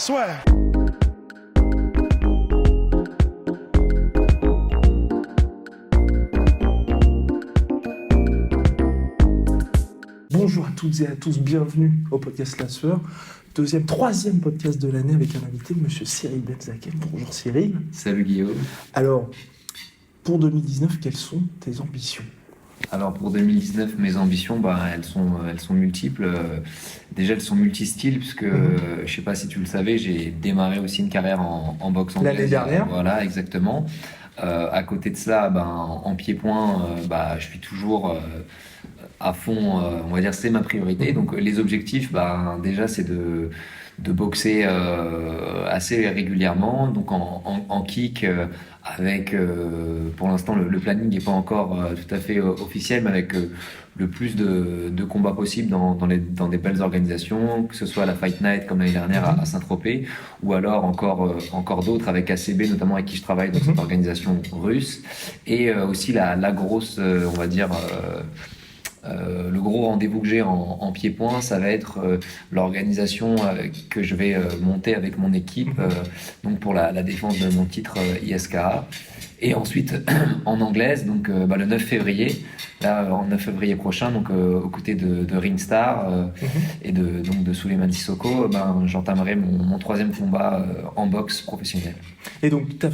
Swag. Bonjour à toutes et à tous, bienvenue au podcast La Sueur, troisième podcast de l'année avec un invité, monsieur Cyril Benzaken. Bonjour Cyril. Salut Guillaume. Alors, pour 2019, quelles sont tes ambitions ? Alors pour 2019, mes ambitions, elles sont multiples. Déjà, elles sont multistyles, puisque je sais pas si tu le savais, j'ai démarré aussi une carrière en boxe anglaise. L'année dernière. Voilà, exactement. À côté de ça, en pied-point, je suis toujours à fond, on va dire, c'est ma priorité. Donc les objectifs, déjà, c'est de boxer assez régulièrement, donc en kick, avec pour l'instant le planning n'est pas encore tout à fait officiel, mais avec le plus de combats possibles dans des belles organisations, que ce soit à la Fight Night comme l'année dernière à Saint-Tropez, ou alors encore d'autres avec ACB notamment, avec qui je travaille dans cette organisation russe, et aussi la grosse, on va dire, le gros rendez-vous que j'ai en pied-point, ça va être l'organisation que je vais monter avec mon équipe, donc pour la défense de mon titre ISKA. Et ensuite, en anglaise, donc le 9 février, en 9 février prochain, donc aux côtés de Ringstar et de Souleymane Sissoko, j'entamerai mon troisième combat en boxe professionnelle. Et donc, tu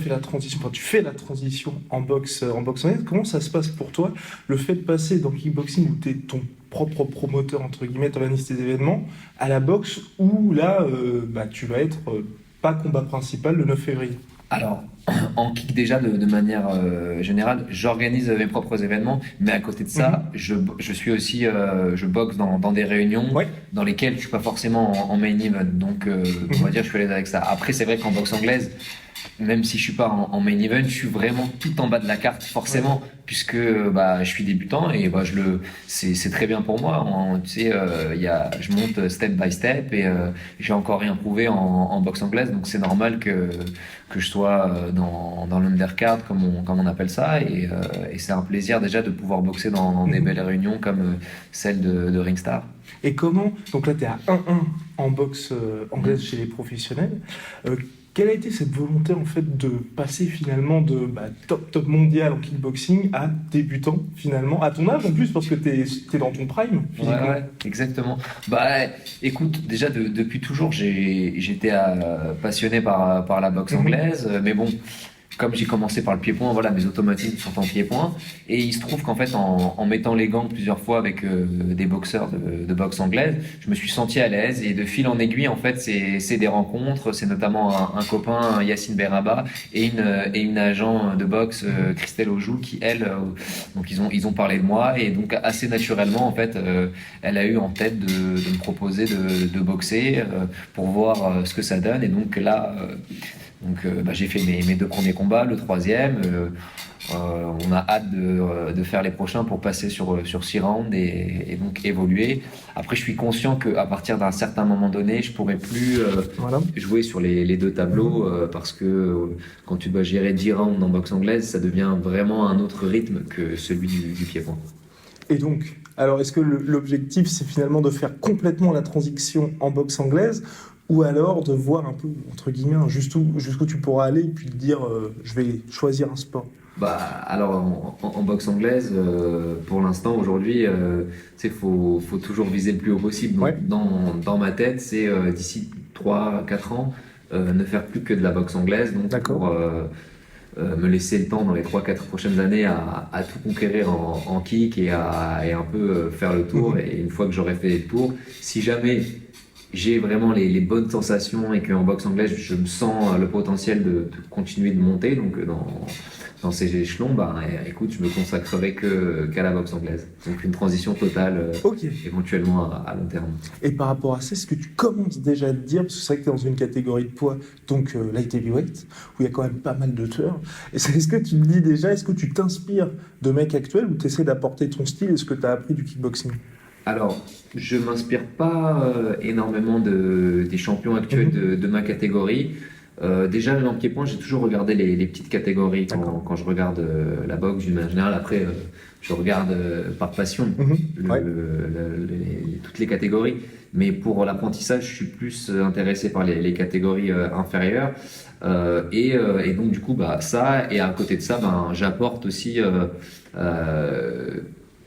fais la transition en boxe anglaise. Comment ça se passe pour toi, le fait de passer dans le kickboxing où tu es ton propre promoteur, entre guillemets, tu organises tes événements, à la boxe où là, tu vas être pas combat principal le 9 février? Alors, en kick déjà, de manière générale, j'organise mes propres événements, mais à côté de ça, je suis aussi, je boxe dans des réunions dans lesquelles je suis pas forcément en main event, donc on va dire je suis à l'aise avec ça. Après, c'est vrai qu'en boxe anglaise, même si je suis pas en main event, je suis vraiment tout en bas de la carte forcément, puisque je suis débutant et c'est très bien pour moi. Je monte step by step et j'ai encore rien prouvé en boxe anglaise, donc c'est normal que je sois dans l'undercard comme on appelle ça, et c'est un plaisir déjà de pouvoir boxer dans des belles réunions comme celle de Ringstar. Et comment, donc là tu es à 1-1 en boxe anglaise chez les professionnels, quelle a été cette volonté en fait de passer finalement de top mondial en kickboxing à débutant finalement, à ton âge en plus, parce que t'es dans ton prime physiquement. Ouais, exactement. Écoute, déjà depuis toujours j'étais passionné par la boxe anglaise, mais bon, comme j'ai commencé par le pied-point, voilà, mes automatismes sont en pied-point, et il se trouve qu'en fait en mettant les gants plusieurs fois avec des boxeurs de boxe anglaise, je me suis senti à l'aise, et de fil en aiguille en fait c'est des rencontres, c'est notamment un copain, Yacine Beraba, et une agent de boxe, Christelle Ojou, qui elle, donc ils ont parlé de moi, et donc assez naturellement en fait elle a eu en tête de me proposer de boxer pour voir ce que ça donne, et donc là j'ai fait mes deux premiers combats, le troisième. On a hâte de faire les prochains pour passer sur 6 rounds et donc évoluer. Après, je suis conscient qu'à partir d'un certain moment donné, je pourrais plus jouer sur les deux tableaux, parce que quand tu dois gérer 10 rounds en boxe anglaise, ça devient vraiment un autre rythme que celui du pied-point. Et donc, alors est-ce que l'objectif c'est finalement de faire complètement la transition en boxe anglaise, ou alors de voir un peu, entre guillemets, jusqu'où tu pourras aller, et puis de dire je vais choisir un sport? Alors en boxe anglaise, pour l'instant aujourd'hui, faut toujours viser le plus haut possible. Donc, dans ma tête, c'est d'ici 3-4 ans ne faire plus que de la boxe anglaise, donc pour me laisser le temps dans les 3-4 prochaines années à tout conquérir en kick, et un peu faire le tour. Et une fois que j'aurai fait le tour, si jamais j'ai vraiment les bonnes sensations et qu'en boxe anglaise je me sens le potentiel de continuer de monter, donc dans ces échelons, écoute, je me consacrerai qu'à la boxe anglaise. Donc une transition totale, éventuellement à long terme. Et par rapport à ça, est-ce que tu commences déjà à te dire, parce que c'est vrai que tu es dans une catégorie de poids, donc light heavyweight, où il y a quand même pas mal de tueurs, est-ce que tu te dis déjà, est-ce que tu t'inspires de mecs actuels, ou tu essaies d'apporter ton style et ce que tu as appris du kickboxing? Alors, je m'inspire pas énormément des champions actuels de ma catégorie. Déjà, même en pied-point, j'ai toujours regardé les petites catégories quand je regarde la boxe d'une manière générale. Après, je regarde par passion Ouais. toutes les catégories. Mais pour l'apprentissage, je suis plus intéressé par les catégories inférieures. Et donc, du coup, bah, ça. Et à côté de ça, ben, j'apporte aussi,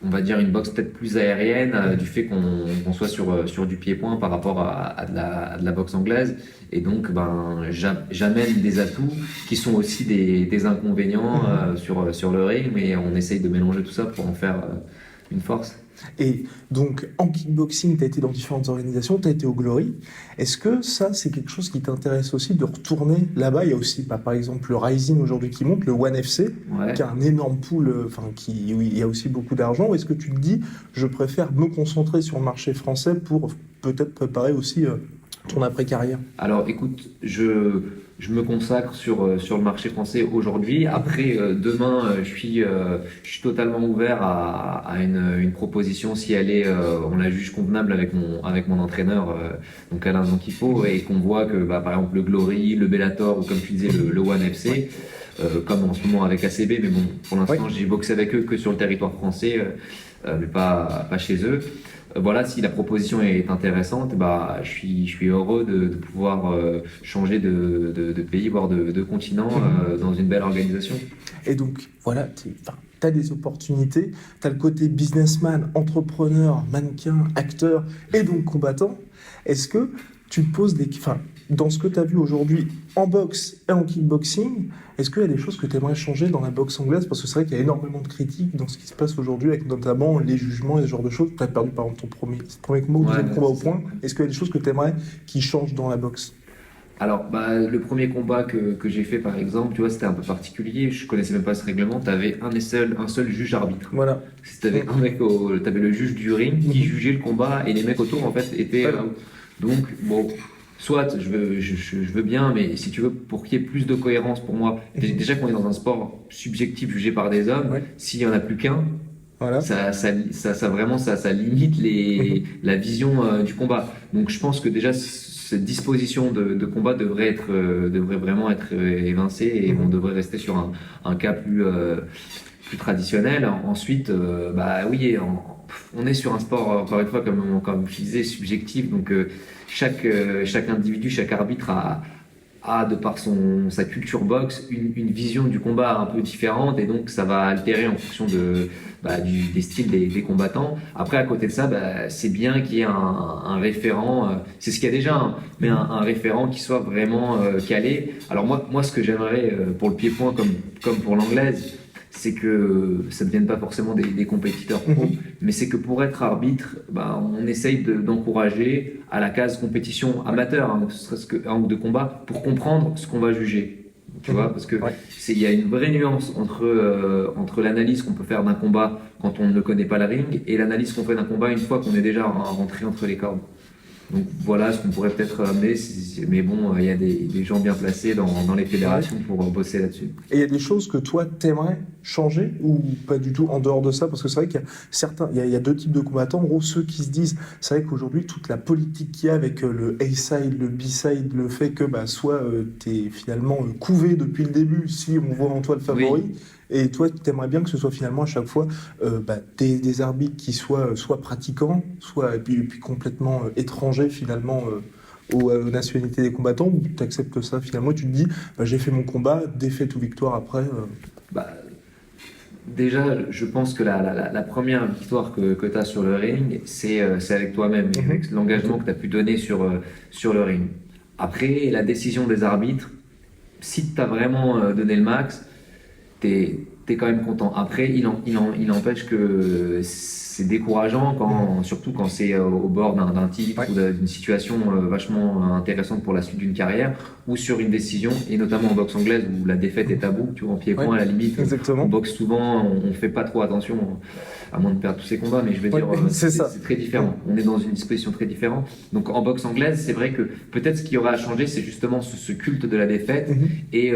on va dire, une boxe peut-être plus aérienne, du fait qu'on soit sur du pied-point par rapport à de la boxe anglaise. Et donc, ben, j'amène des atouts qui sont aussi des inconvénients sur le ring, mais on essaye de mélanger tout ça pour en faire une force. Et donc, en kickboxing, tu as été dans différentes organisations, tu as été au Glory. Est-ce que ça, c'est quelque chose qui t'intéresse aussi de retourner là-bas? Il y a aussi, bah, par exemple, le Rising aujourd'hui qui monte, le One FC, Ouais. qui a un énorme pool, où il y a aussi beaucoup d'argent. Ou est-ce que tu te dis, je préfère me concentrer sur le marché français pour peut-être préparer aussi ton après-carrière? Alors, écoute, je me consacre sur le marché français aujourd'hui. Après, demain, je suis totalement ouvert à une proposition si elle est, on la juge convenable avec mon entraîneur, donc Alain Zanquifo, et qu'on voit que, bah, par exemple, le Glory, le Bellator, ou comme tu disais, le One FC, comme en ce moment avec ACB, mais bon, pour l'instant, j'ai boxé avec eux que sur le territoire français, mais pas chez eux. Voilà, si la proposition est intéressante, bah, je suis heureux de pouvoir changer de pays, voire de continent dans une belle organisation. Et donc, voilà, tu as des opportunités, tu as le côté businessman, entrepreneur, mannequin, acteur et donc combattant. Est-ce que tu te poses dans ce que tu as vu aujourd'hui en boxe et en kickboxing, est-ce qu'il y a des choses que tu aimerais changer dans la boxe anglaise? Parce que c'est vrai qu'il y a énormément de critiques dans ce qui se passe aujourd'hui, avec notamment les jugements et ce genre de choses. Tu as perdu par exemple ton premier combat ou deuxième combat au point. Est-ce qu'il y a des choses que tu aimerais qui changent dans la boxe? Alors, bah, le premier combat que j'ai fait, par exemple, tu vois, c'était un peu particulier. Je connaissais même pas ce règlement. Tu avais un seul juge arbitre. Voilà. T'avais t'avais le juge du ring qui jugeait le combat et les mecs autour, en fait, étaient. Donc, bon, soit je veux bien, mais si tu veux, pour qu'il y ait plus de cohérence pour moi, déjà qu'on est dans un sport subjectif jugé par des hommes, s'il y en a plus qu'un, Voilà. ça limite la vision du combat. Donc, je pense que déjà, cette disposition de combat devrait vraiment être évincée et on devrait rester sur un cas plus traditionnel. Ensuite, bah oui, on est sur un sport, encore une fois, comme je disais, subjectif. Donc, chaque individu, chaque arbitre a de par sa culture boxe, une vision du combat un peu différente et donc ça va altérer en fonction des styles des combattants. Après, à côté de ça, bah, c'est bien qu'il y ait un référent, c'est ce qu'il y a déjà, hein, mais un référent qui soit vraiment calé. Alors moi, ce que j'aimerais pour le pied-point comme pour l'anglaise, c'est que ça ne devienne pas forcément des compétiteurs pro, mais c'est que pour être arbitre, bah, on essaye d'encourager à la case compétition amateur, hein, ce serait-ce qu'un ou deux combats, pour comprendre ce qu'on va juger. Tu vois, parce que il y a une vraie nuance entre l'analyse qu'on peut faire d'un combat quand on ne connaît pas la ring et l'analyse qu'on fait d'un combat une fois qu'on est déjà rentré entre les cordes. Donc voilà ce qu'on pourrait peut-être amener, mais bon, il y a des gens bien placés dans les fédérations pour bosser là-dessus. Et il y a des choses que toi, t'aimerais changer ou pas du tout en dehors de ça? Parce que c'est vrai qu'il y a il y a deux types de combattants. En gros, ceux qui se disent, c'est vrai qu'aujourd'hui, toute la politique qu'il y a avec le A-side, le B-side, le fait que bah, soit t'es finalement couvé depuis le début, si on voit en toi le favori, et toi, tu aimerais bien que ce soit finalement à chaque fois des arbitres qui soient soit pratiquants, soit et puis complètement étrangers finalement aux nationalités des combattants, ou tu acceptes ça finalement, tu te dis bah, j'ai fait mon combat, défaite ou victoire après Bah, déjà, je pense que la première victoire que tu as sur le ring, c'est avec toi-même, avec l'engagement que tu as pu donner sur le ring. Après, la décision des arbitres, si tu as vraiment donné le max, t'es quand même content. Après, il empêche que c'est décourageant, surtout quand c'est au bord d'un titre ou d'une situation vachement intéressante pour la suite d'une carrière, ou sur une décision, et notamment en boxe anglaise où la défaite est tabou, tu vois, en pied-point à la limite. Exactement. On boxe souvent, on fait pas trop attention, à moins de perdre tous ses combats, mais je veux dire, c'est très différent. On est dans une disposition très différente. Donc en boxe anglaise, c'est vrai que peut-être ce qui aurait à changer, c'est justement ce culte de la défaite et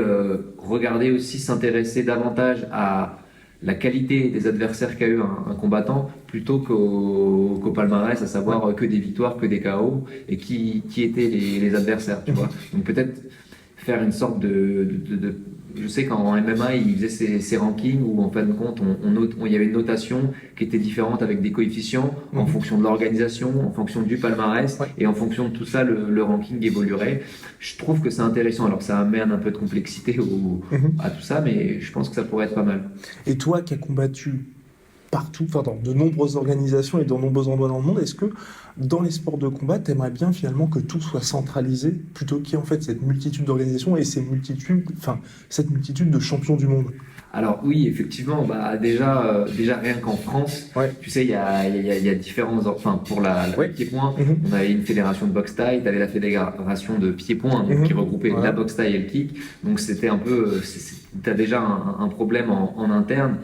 regarder aussi, s'intéresser davantage à la qualité des adversaires qu'a eu un combattant plutôt qu'au palmarès, à savoir que des victoires, que des KO et qui étaient les adversaires, tu vois. Donc peut-être faire une sorte je sais qu'en MMA, il faisait ses rankings où, en fin de compte, il y avait une notation qui était différente avec des coefficients en fonction de l'organisation, en fonction du palmarès, et en fonction de tout ça, le ranking évoluerait. Je trouve que c'est intéressant. Alors, ça amène un peu de complexité à tout ça, mais je pense que ça pourrait être pas mal. Et toi qui as combattu partout, enfin dans de nombreuses organisations et dans de nombreux endroits dans le monde, est-ce que dans les sports de combat, tu aimerais bien finalement que tout soit centralisé plutôt qu'il y ait en fait cette multitude d'organisations et cette multitude de champions du monde? Alors oui, effectivement, déjà rien qu'en France, tu sais, il y a différents, enfin pour le pied-point, on avait une fédération de boxe thaï, tu avais la fédération de pied-point qui regroupait la boxe thaï et le kick, donc c'était un peu, tu as déjà un problème en interne.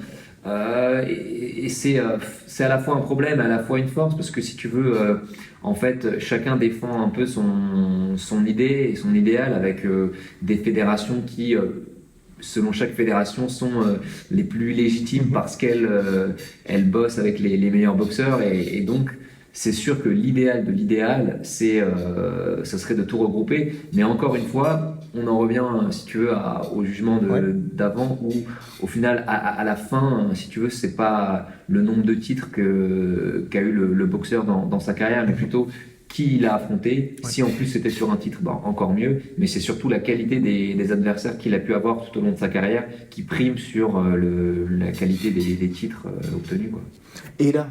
Et c'est à la fois un problème, à la fois une force, parce que si tu veux, en fait, chacun défend un peu son idée et son idéal avec des fédérations qui, selon chaque fédération, sont les plus légitimes parce qu'elles bossent avec les meilleurs boxeurs et donc c'est sûr que l'idéal de l'idéal, ce serait de tout regrouper, mais encore une fois, on en revient, si tu veux, au jugement d'avant, où au final, à la fin, si tu veux, c'est pas le nombre de titres qu'a eu le boxeur dans sa carrière, mais plutôt qui il a affronté. Si en plus c'était sur un titre, encore mieux, mais c'est surtout la qualité des adversaires qu'il a pu avoir tout au long de sa carrière qui prime sur la qualité des titres obtenus, quoi. Et là,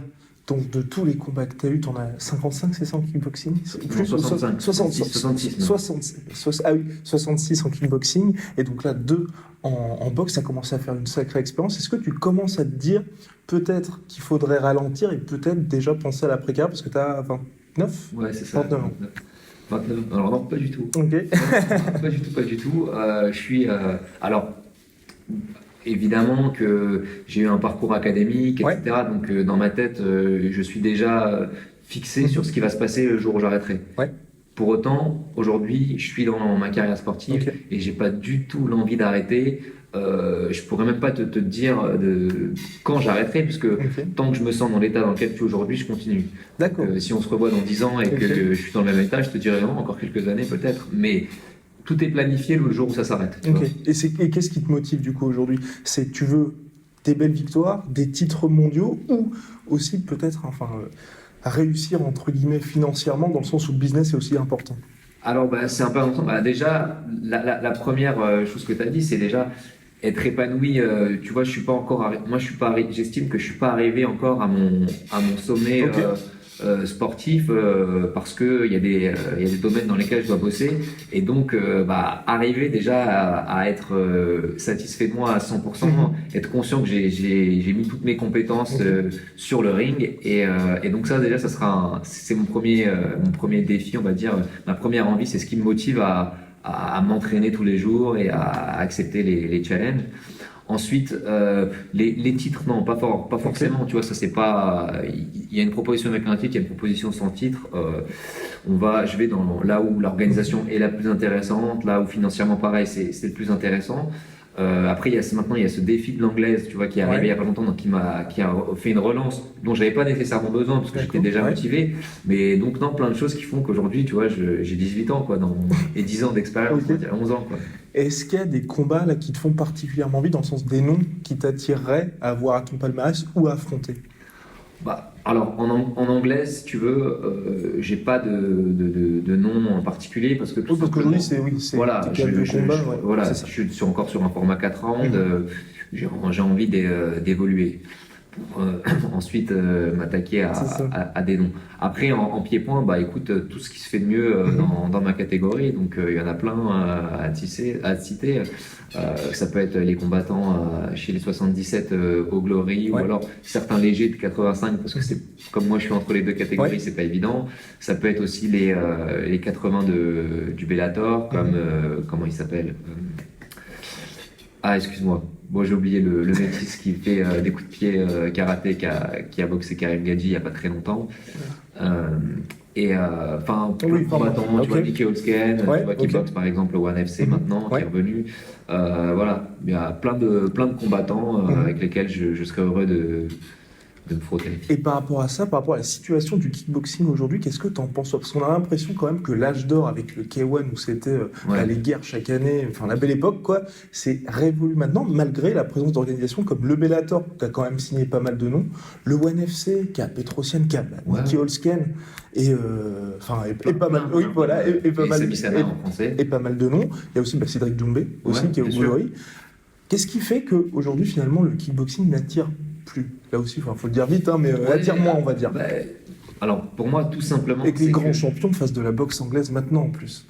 donc de tous les combats que tu as eu, tu en as 55, c'est ça en kickboxing? Plus 65. 66 en kickboxing. Et donc là, 2 en boxe, ça a commencé à faire une sacrée expérience. Est-ce que tu commences à te dire peut-être qu'il faudrait ralentir et peut-être déjà penser à l'après-carrière parce que tu as 29? Ouais, c'est ça. 29 ans. 29. Alors non, pas du tout. Ok. Pas du tout. Je suis... alors... Évidemment que j'ai eu un parcours académique, etc. Donc dans ma tête, je suis déjà fixé sur ce qui va se passer le jour où j'arrêterai. Pour autant, aujourd'hui, je suis dans ma carrière sportive et j'ai pas du tout l'envie d'arrêter. Je pourrais même pas te dire quand j'arrêterai, puisque tant que je me sens dans l'état dans lequel je suis aujourd'hui, je continue. D'accord. Si on se revoit dans 10 ans et que je suis dans le même état, je te dirais non, encore quelques années peut-être. Mais tout est planifié le jour où ça s'arrête. Et qu'est-ce qui te motive du coup aujourd'hui? C'est tu veux des belles victoires, des titres mondiaux ou aussi peut-être réussir entre guillemets financièrement dans le sens où le business est aussi important? Alors c'est un peu important. Déjà, la première chose que tu as dit, c'est déjà être épanoui. Tu vois, je suis pas encore j'estime que je suis pas arrivé encore à mon sommet sportif parce que il y a des domaines dans lesquels je dois bosser et donc arriver déjà à être satisfait de moi à 100%, être conscient que j'ai mis toutes mes compétences sur le ring et donc ça déjà c'est mon premier défi, on va dire, ma première envie, c'est ce qui me motive à m'entraîner tous les jours et à accepter les challenges. Ensuite, les titres, non, pas forcément. Tu vois, ça c'est pas. Il y a une proposition avec un titre, il y a une proposition sans titre. Je vais là où l'organisation est la plus intéressante, là où financièrement pareil, c'est le plus intéressant. Après, maintenant il y a ce défi de l'anglaise, tu vois, qui est arrivé il y a pas longtemps, donc qui a fait une relance dont j'avais pas nécessairement besoin parce que j'étais déjà motivé. Mais donc non, plein de choses qui font qu'aujourd'hui, tu vois, j'ai 18 ans quoi, et 10 ans d'expérience, 11 ans quoi. Est-ce qu'il y a des combats là qui te font particulièrement envie, dans le sens des noms qui t'attireraient à voir à ton palmarès ou à affronter? Alors en anglais, si tu veux, j'ai pas de nom en particulier parce que qu'aujourd'hui c'est je suis encore sur un format 4 rounds, j'ai envie d'évoluer pour ensuite m'attaquer à des noms. Après en pied-point, écoute, tout ce qui se fait de mieux dans ma catégorie, donc il y en a plein à citer. Ça peut être les combattants chez les 77 au Glory, ou alors certains légers de 85, parce que c'est comme moi je suis entre les deux catégories, c'est pas évident. Ça peut être aussi les 80 du Bellator, comme comment il s'appelle, excuse-moi. Bon, j'ai oublié le métis qui fait des coups de pied karaté, qui a boxé Karim Gadji il y a pas très longtemps. Combattants, tu vois, Nicky Holzken, tu vois, qui boxe par exemple au One FC maintenant, qui est revenu. Voilà, il y a plein de combattants avec lesquels je serais heureux de me frotter. Et par rapport à ça, par rapport à la situation du kickboxing aujourd'hui, qu'est-ce que tu en penses toi? Parce qu'on a l'impression quand même que l'âge d'or avec le K1 où c'était Ouais. les guerres chaque année, enfin la belle époque quoi, c'est révolu maintenant malgré la présence d'organisations comme le Bellator qui a quand même signé pas mal de noms, le ONE FC qui a Petrosian, qui a Ouais. Nicky Holzken et enfin et pas mal, oui voilà et pas Et mal Sami Sana en français. et pas mal de noms. Il y a aussi Cédric Doumbé aussi Ouais, qui est au bien sûr. Bolloré. Qu'est-ce qui fait qu'aujourd'hui, finalement, le kickboxing n'attire plus? Là aussi, il faut le dire vite, hein, mais Ouais, attire moins, on va dire. bah, alors, pour moi, tout simplement, Et que les c'est grands que... champions fassent de la boxe anglaise maintenant, en plus.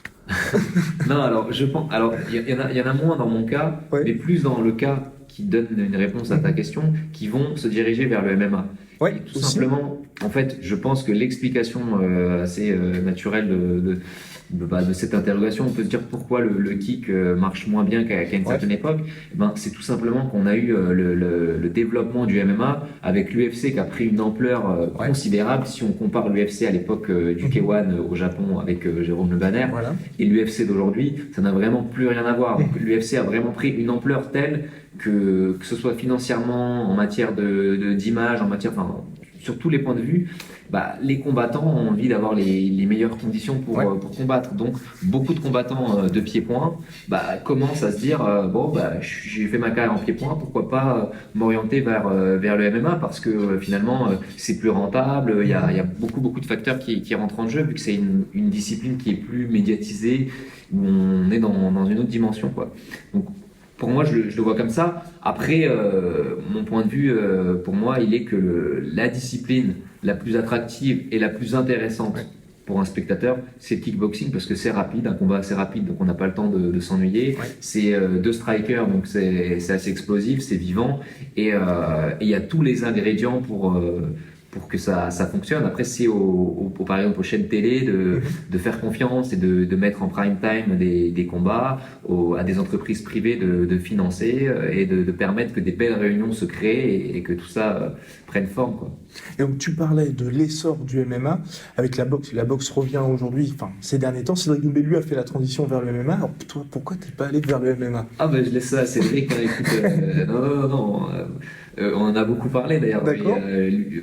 Non, alors, je pense... Alors, il y en a moins dans mon cas, Ouais. mais plus dans le cas qui donne une réponse à ta question, qui vont se diriger vers le MMA. Ouais, Et tout aussi. simplement, en fait, je pense que l'explication assez naturelle de cette interrogation, on peut se dire pourquoi le kick marche moins bien qu'à une Ouais. certaine époque. Eh ben, c'est tout simplement qu'on a eu le développement du MMA avec l'UFC qui a pris une ampleur Ouais. considérable. Si on compare l'UFC à l'époque du K1 au Japon avec Jérôme Le Banner Voilà. et l'UFC d'aujourd'hui, ça n'a vraiment plus rien à voir. Donc l'UFC a vraiment pris une ampleur telle que ce soit financièrement, en matière d'image, en matière, enfin, sur tous les points de vue, bah, les combattants ont envie d'avoir les meilleures conditions Ouais. pour combattre. Donc, beaucoup de combattants de pied-point bah, commencent à se dire bon, bah, j'ai fait ma carrière en pied-point, pourquoi pas m'orienter vers le MMA parce que finalement, c'est plus rentable. Il y a beaucoup de facteurs qui rentrent en jeu vu que c'est une discipline qui est plus médiatisée, où on est dans une autre dimension, quoi. Donc, pour moi, je le vois comme ça. Après, mon point de vue, pour moi, il est que la discipline la plus attractive et la plus intéressante Ouais. pour un spectateur, c'est le kickboxing parce que c'est rapide, un combat assez rapide, donc on n'a pas le temps de s'ennuyer. Ouais. C'est deux strikers, donc c'est assez explosif, c'est vivant et il y a tous les ingrédients pour que ça fonctionne. Après, c'est par exemple aux chaînes télé de faire confiance et de mettre en prime time des combats, à des entreprises privées de financer et de permettre que des belles réunions se créent et que tout ça prenne forme, quoi. Et donc, tu parlais de l'essor du MMA avec la boxe. La boxe revient aujourd'hui, enfin, ces derniers temps. Cédric Doumbé, lui, a fait la transition vers le MMA. Alors, toi, pourquoi t'es pas allé vers le MMA? Ah ben je laisse ça à Cédric, hein, écoute, non, on en a beaucoup parlé d'ailleurs. D'accord.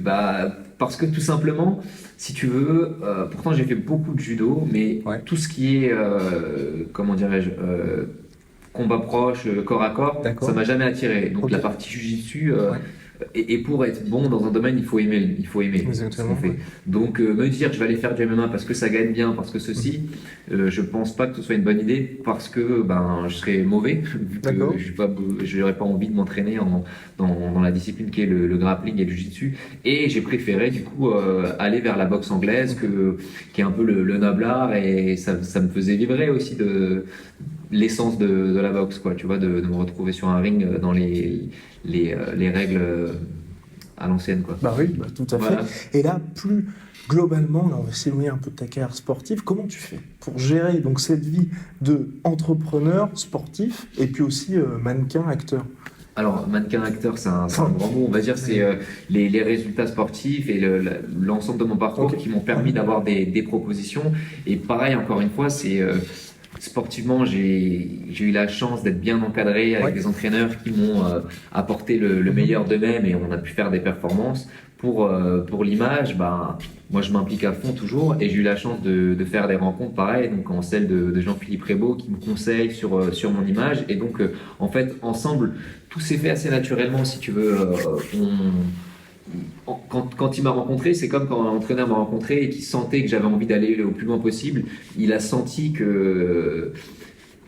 Bah, parce que tout simplement, si tu veux, pourtant j'ai fait beaucoup de judo, mais Ouais. tout ce qui est, comment dirais-je, combat proche, corps à corps, D'accord. ça m'a jamais attiré. Donc Ok. la partie jujitsu, Ouais. et pour être bon dans un domaine, il faut aimer ce Exactement, qu'on fait. ouais. Donc me dire je vais aller faire du MMA parce que ça gagne bien, parce que ceci, je pense pas que ce soit une bonne idée parce que ben je serais mauvais vu D'accord. que je n'aurais pas envie de m'entraîner dans la discipline qui est le grappling et le jiu-jitsu. Et j'ai préféré du coup aller vers la boxe anglaise qui est un peu le noble art et ça me faisait vibrer aussi de l'essence de la boxe, quoi, tu vois, de me retrouver sur un ring dans les règles à l'ancienne, quoi. Bah oui, bah, tout à Voilà. fait. Et là, plus globalement, là, on va s'éloigner un peu de ta carrière sportive. Comment tu fais pour gérer donc cette vie de entrepreneur sportif et puis aussi mannequin, acteur? Alors, mannequin acteur, c'est un grand mot, on va dire, c'est les résultats sportifs et l'ensemble de mon parcours Ok. qui m'ont permis d'avoir des propositions. Et pareil, encore une fois, c'est sportivement, j'ai eu la chance d'être bien encadré avec Ouais. des entraîneurs qui m'ont apporté le meilleur d'eux-mêmes et on a pu faire des performances. Pour l'image, ben, moi je m'implique à fond toujours et j'ai eu la chance de faire des rencontres pareilles, donc en celle de Jean-Philippe Rébaud qui me conseille sur mon image. Et donc, en fait, ensemble, tout s'est fait assez naturellement, si tu veux. Quand il m'a rencontré, c'est comme quand un entraîneur m'a rencontré et qui sentait que j'avais envie d'aller au plus loin possible. Il a senti que,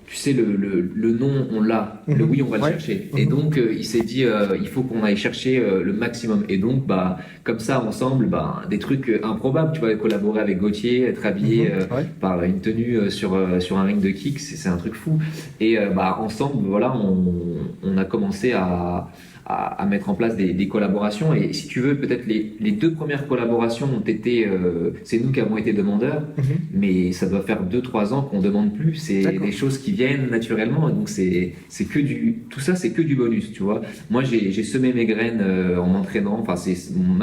tu sais, le non, on l'a. Le oui, on va le Ouais. chercher. Et donc, il s'est dit, il faut qu'on aille chercher le maximum. Et donc, bah, comme ça, ensemble, bah, des trucs improbables. Tu vois, collaborer avec Gauthier, être habillé Ouais. par une tenue sur un ring de kick, c'est un truc fou. Et bah, ensemble, voilà, on a commencé à mettre en place des collaborations. Et si tu veux, peut-être les deux premières collaborations ont été, c'est nous qui avons été demandeurs, mais ça doit faire 2-3 ans qu'on demande plus. C'est D'accord. des choses qui viennent naturellement. Et donc c'est que tout ça, c'est que du bonus, tu vois. Moi, j'ai semé mes graines en m'entraînant. Enfin,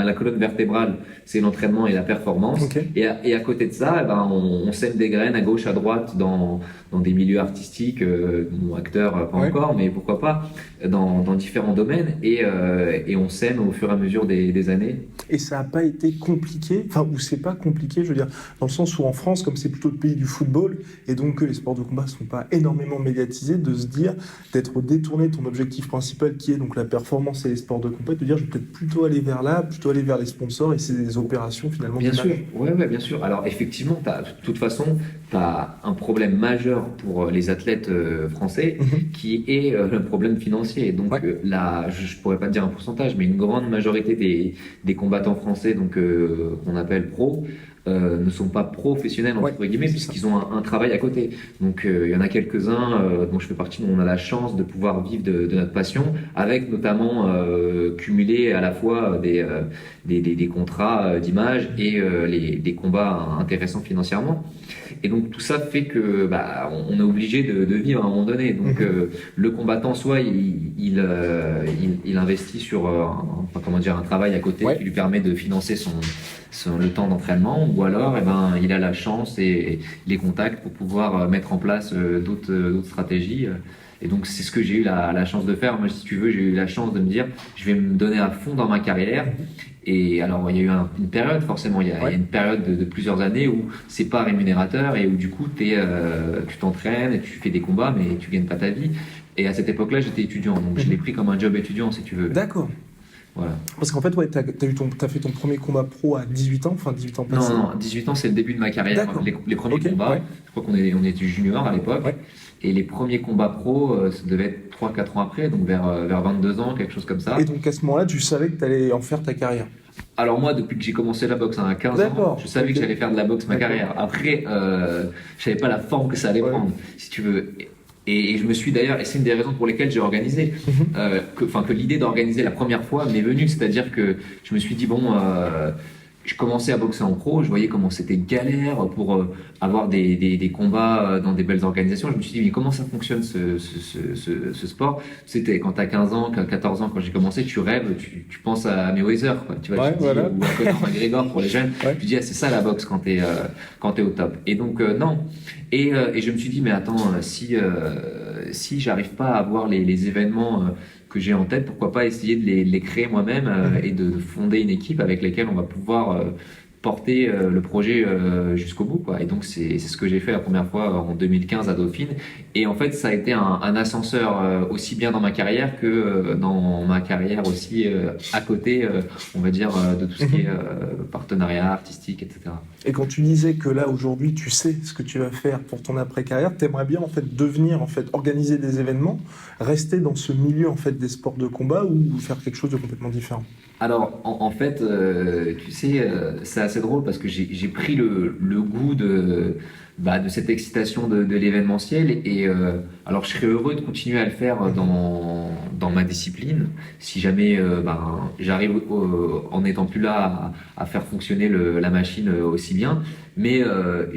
la colonne vertébrale, c'est l'entraînement et la performance. Ok. Et à côté de ça, eh ben, on sème des graines à gauche, à droite dans des milieux artistiques, bon, acteur, pas Ouais. encore, mais pourquoi pas, dans différents domaines. s'entraîne et on s'aime au fur et à mesure des années. Et ça n'a pas été compliqué, enfin, ou c'est pas compliqué, je veux dire, dans le sens où en France, comme c'est plutôt le pays du football, et donc que les sports de combat ne sont pas énormément médiatisés, de se dire, d'être détourné de ton objectif principal qui est donc la performance et les sports de combat, et de dire, je vais peut-être plutôt aller vers là, plutôt aller vers les sponsors, et c'est des opérations finalement. Bien sûr, ouais, bien sûr. Alors effectivement, de toute façon, tu as un problème majeur pour les athlètes français qui est le problème financier. Donc là, je pourrais pas te dire un pourcentage, mais une grande majorité des combattants français, donc qu'on appelle pros, ne sont pas professionnels entre guillemets puisqu'ils ont un travail à côté. Donc il y en a quelques-uns dont je fais partie, dont on a la chance de pouvoir vivre de notre passion, avec notamment cumuler à la fois des contrats d'image et des combats intéressants financièrement. Et donc tout ça fait que on est obligé de vivre à un moment donné. Donc le combattant, soit il investit sur un travail à côté qui lui permet de financer le temps d'entraînement, ou alors il a la chance et les contacts pour pouvoir mettre en place d'autres stratégies. Et donc c'est ce que j'ai eu la chance de faire. Moi, si tu veux, j'ai eu la chance de me dire, je vais me donner à fond dans ma carrière. Et alors, il y a eu une période, forcément, il y a une période de plusieurs années où c'est pas rémunérateur et où du coup, tu t'entraînes et tu fais des combats, mais tu gagnes pas ta vie. Et à cette époque-là, j'étais étudiant, donc je l'ai pris comme un job étudiant, si tu veux. D'accord. Voilà. Parce qu'en fait, t'as fait ton premier combat pro à 18 ans, enfin 18 ans passés. Non, 18 ans, c'est le début de ma carrière. Les premiers combats, je crois qu'on était junior à l'époque. Et les premiers combats pro, ça devait être 3-4 ans après, donc vers 22 ans, quelque chose comme ça. Et donc à ce moment-là, tu savais que tu allais en faire ta carrière? Alors moi, depuis que j'ai commencé la boxe à 15 ans, je savais que j'allais faire de la boxe ma carrière. Après, je savais pas la forme que ça allait prendre, si tu veux. Et je me suis d'ailleurs, et c'est une des raisons pour lesquelles j'ai organisé, que l'idée d'organiser la première fois m'est venue, c'est-à-dire que je me suis dit, je commençais à boxer en pro, je voyais comment c'était galère pour avoir des combats dans des belles organisations. Je me suis dit, mais comment ça fonctionne ce sport? C'était quand tu as 15 ans, 14 ans, quand j'ai commencé, tu rêves, tu penses à Mayweather, quoi. Tu vois, tu dis, ou à Conor McGregor pour les jeunes. Tu dis, c'est ça la boxe quand tu es au top. Et donc, non. Et je me suis dit, mais attends, si j'arrive pas à avoir les événements que j'ai en tête, pourquoi pas essayer de les créer moi-même et de fonder une équipe avec laquelle on va pouvoir porter le projet jusqu'au bout, quoi. Et donc c'est ce que j'ai fait la première fois en 2015 à Dauphine. Et en fait, ça a été un ascenseur aussi bien dans ma carrière que dans ma carrière aussi à côté, on va dire, de tout ce qui est partenariat artistique, etc. Et quand tu disais que là aujourd'hui tu sais ce que tu vas faire pour ton après-carrière, t'aimerais bien en fait devenir organiser des événements, rester dans ce milieu en fait des sports de combat ou faire quelque chose de complètement différent? Alors, en fait, tu sais, c'est assez drôle parce que j'ai pris le goût de cette excitation de l'événementiel et alors je serais heureux de continuer à le faire dans ma discipline si jamais j'arrive en n'étant plus là à faire fonctionner la machine aussi bien, mais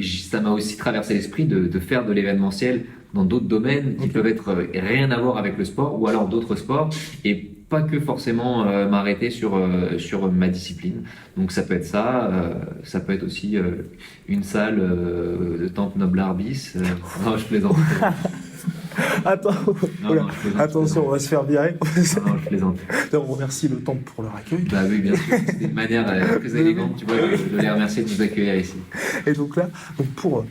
ça m'a aussi traversé l'esprit de faire de l'événementiel dans d'autres domaines qui peuvent être rien à voir avec le sport ou alors d'autres sports et pas que forcément m'arrêter sur ma discipline. Donc ça peut être ça, ça peut être aussi une salle de Temple Noblar bis. Non, je plaisante. Attends, attention, on va se faire virer. Non, je plaisante. On remercie le Temple pour leur accueil. Bah oui, bien sûr, c'était une manière très élégante, tu vois, de les remercier de nous accueillir ici. Et donc là, pour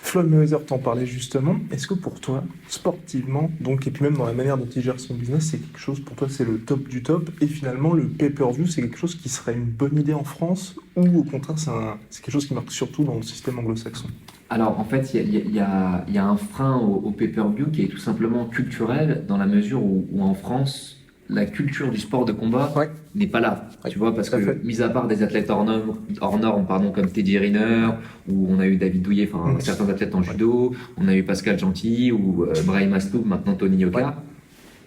Floyd Mayweather t'en parlait justement, est-ce que pour toi, sportivement, donc, et puis même dans la manière dont il gère son business, c'est quelque chose, pour toi, c'est le top du top, et finalement, le pay-per-view, c'est quelque chose qui serait une bonne idée en France, ou au contraire, c'est quelque chose qui marque surtout dans le système anglo-saxon? Alors, en fait, il y a un frein au pay-per-view qui est tout simplement culturel, dans la mesure où en France, la culture du sport de combat n'est pas là, tu vois, parce que, mis à part des athlètes hors normes, comme Teddy Riner, ou on a eu David Douillet, certains athlètes en judo, on a eu Pascal Gentil, ou Brahim Asloub, maintenant Tony Yoka.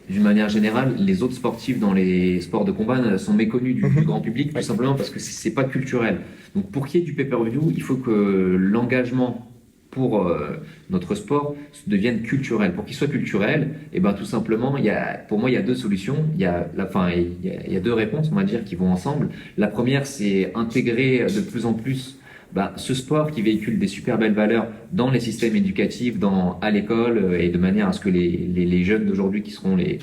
D'une manière générale, les autres sportifs dans les sports de combat sont méconnus du grand public, tout simplement parce que c'est pas culturel. Donc, pour qu'il y ait du pay-per-view, il faut que l'engagement pour notre sport devienne culturel. Pour qu'il soit culturel, et tout simplement, pour moi, il y a deux solutions. Il y a deux réponses, on va dire, qui vont ensemble. La première, c'est intégrer de plus en plus ce sport qui véhicule des super belles valeurs dans les systèmes éducatifs, à l'école, et de manière à ce que les jeunes d'aujourd'hui qui seront les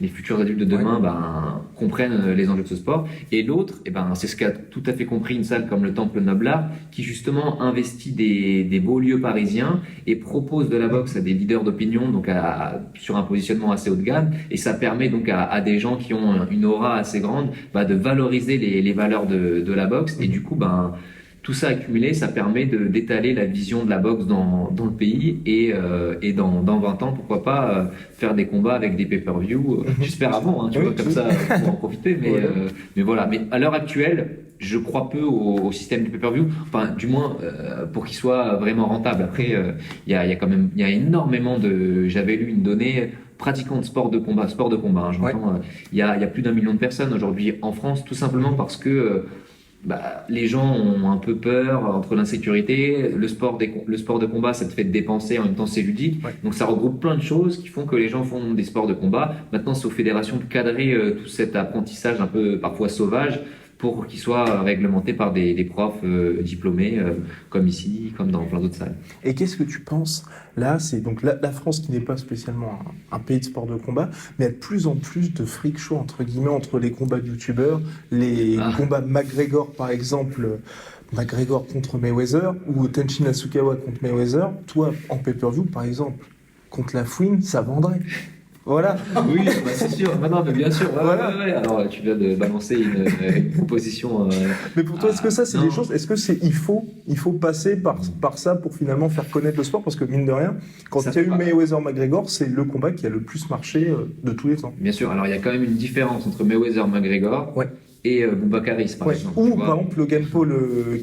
futurs adultes de demain comprennent les enjeux de ce sport. Et l'autre, c'est ce qu'a tout à fait compris une salle comme le Temple Noble, qui justement investit des beaux lieux parisiens et propose de la boxe à des leaders d'opinion, donc sur un positionnement assez haut de gamme. Et ça permet donc à des gens qui ont une aura assez grande de valoriser les valeurs de la boxe. Et du coup, tout ça accumulé, ça permet d'étaler la vision de la boxe dans le pays et dans 20 ans, pourquoi pas faire des combats avec des pay-per-view. J'espère avant, tu vois, comme ça, pour en profiter. Mais voilà. Mais à l'heure actuelle, je crois peu au système du pay-per-view. Enfin, du moins, pour qu'il soit vraiment rentable. Après, il y a énormément j'avais lu une donnée, pratiquants de sport de combat, j'entends, il y a plus d'1 million de personnes aujourd'hui en France, tout simplement parce que les gens ont un peu peur entre l'insécurité, le sport de combat, ça te fait dépenser, en même temps c'est ludique. Donc ça regroupe plein de choses qui font que les gens font des sports de combat. Maintenant, c'est aux fédérations de cadrer tout cet apprentissage un peu parfois sauvage pour qu'il soit réglementé par des profs diplômés, comme ici, comme dans plein d'autres salles. Et qu'est-ce que tu penses? Là, c'est donc la France qui n'est pas spécialement un pays de sport de combat, mais il y a de plus en plus de freak show, entre guillemets, entre les combats de youtubeurs, les combats McGregor, par exemple, McGregor contre Mayweather, ou Tenshin Nasukawa contre Mayweather. Toi, en pay-per-view, par exemple, contre la Fouine, ça vendrait. Voilà. Oui, c'est sûr. Non, mais bien sûr. Ouais. Alors, tu viens de balancer une proposition. Mais pour toi, est-ce que ça, c'est des choses? Est-ce que il faut passer par ça pour finalement faire connaître le sport? Parce que mine de rien, quand il y a eu Mayweather-McGregor, c'est le combat qui a le plus marché de tous les temps. Bien sûr. Alors, il y a quand même une différence entre Mayweather-McGregor. Et Boubacaris, par exemple. Ou par exemple, Logan Paul,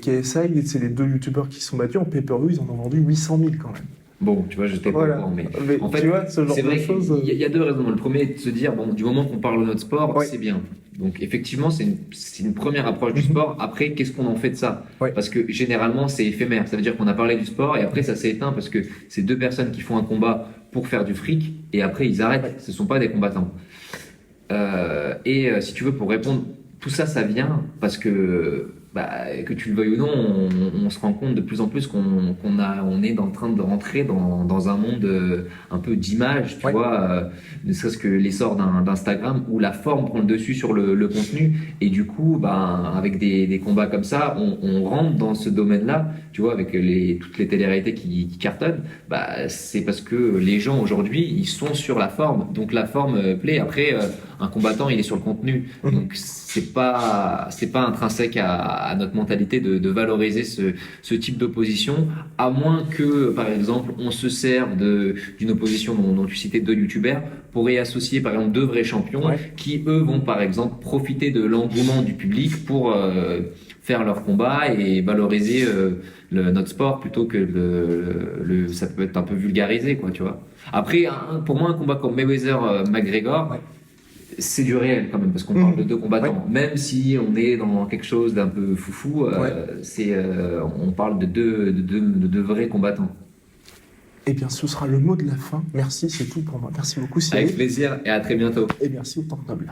KSI, c'est les deux youtubeurs qui sont battus en pay-per-view, ils en ont vendu 800 000 quand même. Bon, tu vois, je t'ai pas au courant, mais en fait, tu vois, ce genre c'est vrai de choses. Il y a deux raisons. Le premier est de se dire, du moment qu'on parle de notre sport, c'est bien. Donc effectivement, c'est une première approche du sport. Après, qu'est-ce qu'on en fait de ça? Parce que généralement, c'est éphémère. Ça veut dire qu'on a parlé du sport et après, ça s'est éteint parce que c'est deux personnes qui font un combat pour faire du fric et après, ils arrêtent. Ce sont pas des combattants. Si tu veux, pour répondre, tout ça, ça vient parce que que tu le veuilles ou non, on se rend compte de plus en plus qu'on est en train de rentrer dans un monde un peu d'image, tu vois, ne serait-ce que l'essor d'Instagram où la forme prend le dessus sur le contenu et du coup, avec des combats comme ça, on rentre dans ce domaine-là, tu vois, avec toutes les télé-réalités qui cartonnent, c'est parce que les gens aujourd'hui, ils sont sur la forme, donc la forme plaît. Après, un combattant, il est sur le contenu, donc c'est pas intrinsèque à notre mentalité de valoriser ce type d'opposition, à moins que, par exemple, on se serve d'une opposition dont tu citais deux youtubeurs pour y associer, par exemple, deux vrais champions qui, eux, vont, par exemple, profiter de l'engouement du public pour faire leur combat et valoriser notre sport plutôt que ça peut être un peu vulgarisé, quoi, tu vois. Après, pour moi, un combat comme Mayweather-McGregor, c'est du réel quand même, parce qu'on parle de deux combattants. Même si on est dans quelque chose d'un peu foufou, on parle de deux vrais combattants. Eh bien, ce sera le mot de la fin. Merci, c'est tout pour moi. Merci beaucoup, Cyril. Avec plaisir et à très bientôt. Et merci au Temple Noble.